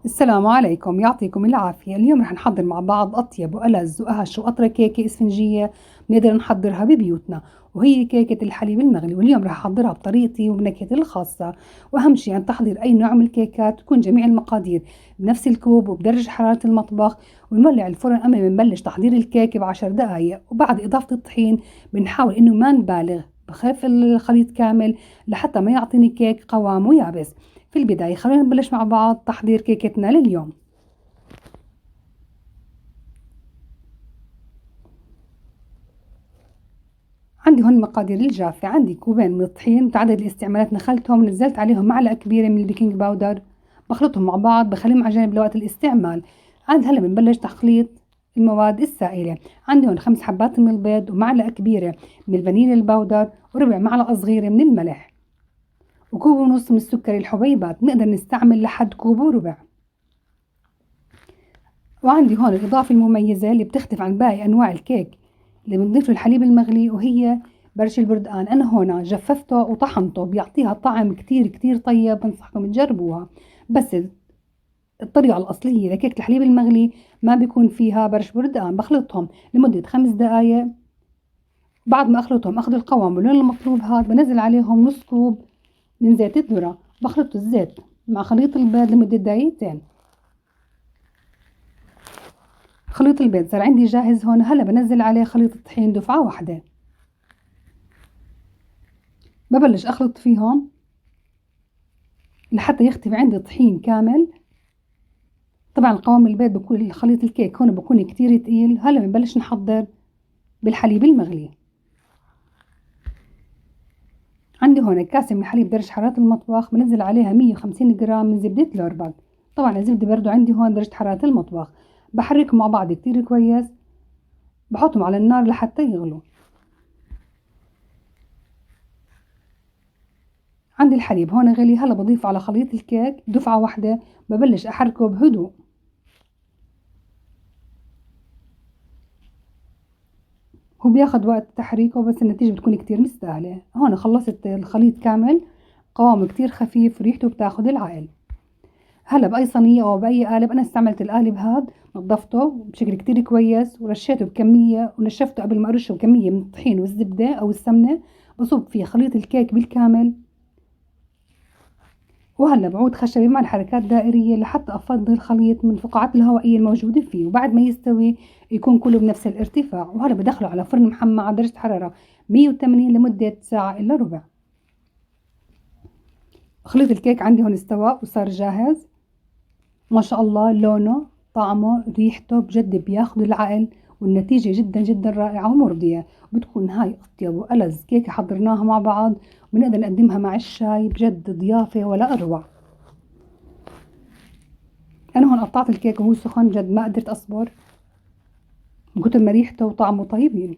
السلام عليكم، يعطيكم العافية. اليوم رح نحضر مع بعض أطيب وألذ وأهش وأطرى كيكة إسفنجية بنقدر نحضرها ببيوتنا، وهي كيكة الحليب المغلي. واليوم رح أحضرها بطريقتي وبنكهتي الخاصة. وأهم شي عن تحضير أي نوع من الكيكات تكون جميع المقادير بنفس الكوب وبدرجة حرارة المطبخ، ونولع الفرن قبل ما نبلش تحضير الكيكة ب10 دقايق. وبعد إضافة الطحين بنحاول إنه ما نبالغ، بخف الخليط كامل لحتى ما يعطيني كيك قوامه يابس. في البداية خلونا نبلش مع بعض تحضير كيكتنا لليوم. عندي هون مقادير الجافة. عندي كوبين من الطحين متعدد الاستعمالات، نخلتهم ونزلت عليهم معلقة كبيرة من البيكنج باودر، بخلطهم مع بعض بخليهم على جنب لوقت الاستعمال. هلا بنبلش تخليط المواد السائلة. عندي هون 5 حبات من البيض ومعلقة كبيرة من الفانيليا الباودر وربع معلقة صغيرة من الملح وكوب ونص من السكر الحبيبات، نقدر نستعمل لحد كوب وربع. وعندي هون الإضافة المميزة اللي بتختلف عن باقي أنواع الكيك اللي بنضيف له الحليب المغلي، وهي برش البردقان. أنا هون جففته وطحنته، بيعطيها طعم كتير كتير طيب، بنصحكم تجربوها. بس الطريقة الأصلية لكيكة الحليب المغلي ما بيكون فيها برش بردقان. بخلطهم لمدة 5 دقايق. بعد ما أخلطهم أخذ القوام واللون المطلوب هاد، بنزل عليهم نص كوب من زيت الذرة. بخلط الزيت مع خليط البيض لمدة دقيقتين. خليط البيض صار عندي جاهز هون. هلا بنزل عليه خليط الطحين دفعة واحدة، ببلش أخلط فيهم لحتى يختفي عندي طحين كامل. طبعا قوام البيض بكون خليط الكيك هون بكون كتير تقيل. هلا بنبلش نحضر بالحليب المغلي. عندي هون كاسة من حليب درجة حرارة المطبخ، بنزل عليها 150 جرام من زبدة لوربك. طبعا الزبدة برضو عندي هون درجة حرارة المطبخ. بحركهم مع بعض كتير كويس، بحطهم على النار لحتى يغلوا. عندي الحليب هون غلي. هلا بضيف على خليط الكيك دفعة واحدة، ببلش أحركه بهدوء. هو بياخد وقت تحريكه بس النتيجة بتكون كتير مستاهلة. هون خلصت الخليط كامل، قوامه كتير خفيف وريحته بتاخد العقل. هلا بأي صينية أو بأي قالب، أنا استعملت القالب هاد، نظفته بشكل كتير كويس ورشيته بكمية ونشفته قبل ما أرشه بكمية من الطحين والزبدة أو السمنة. بصب فيه خليط الكيك بالكامل، وهلا بعود خشبي مع الحركات دائرية لحتى أفضي الخليط من الفقاعات الهوائية الموجودة فيه. وبعد ما يستوي يكون كله بنفس الارتفاع. وهلا بدخله على فرن محمى على درجة حرارة 180 لمدة ساعة إلا ربع. خليط الكيك عندي هون استوى وصار جاهز. ما شاء الله، لونه طعمه ريحته بجد بياخد العقل، والنتيجة جدا جدا رائعة ومرضية. بتكون هاي أطيب وألذ كيكة حضرناها مع بعض، بنقدر نقدمها مع الشاي، بجد ضيافة ولا أروع. أنا هون قطعت الكيك وهو سخن، جد ما قدرت أصبر من كتر ما ريحته وطعمه طيبين.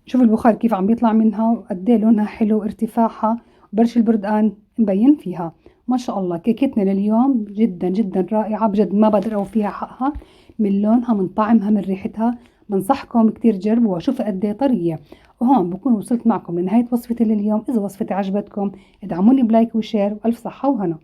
شوف البخار كيف عم بيطلع منها وقد ايه لونها حلو وارتفاعها، وبرش البردقان مبين فيها. ما شاء الله، كيكتنا لليوم جدا جدا رائعة، بجد ما بقدر أوفيها حقها من لونها من طعمها من ريحتها. بنصحكم كتير تجربوها، شوفوا قد ايه طرية. وهون بكون وصلت معكم لنهاية وصفتي لليوم. إذا وصفتي عجبتكم ادعموني بلايك وشير، وألف صحة وهنا.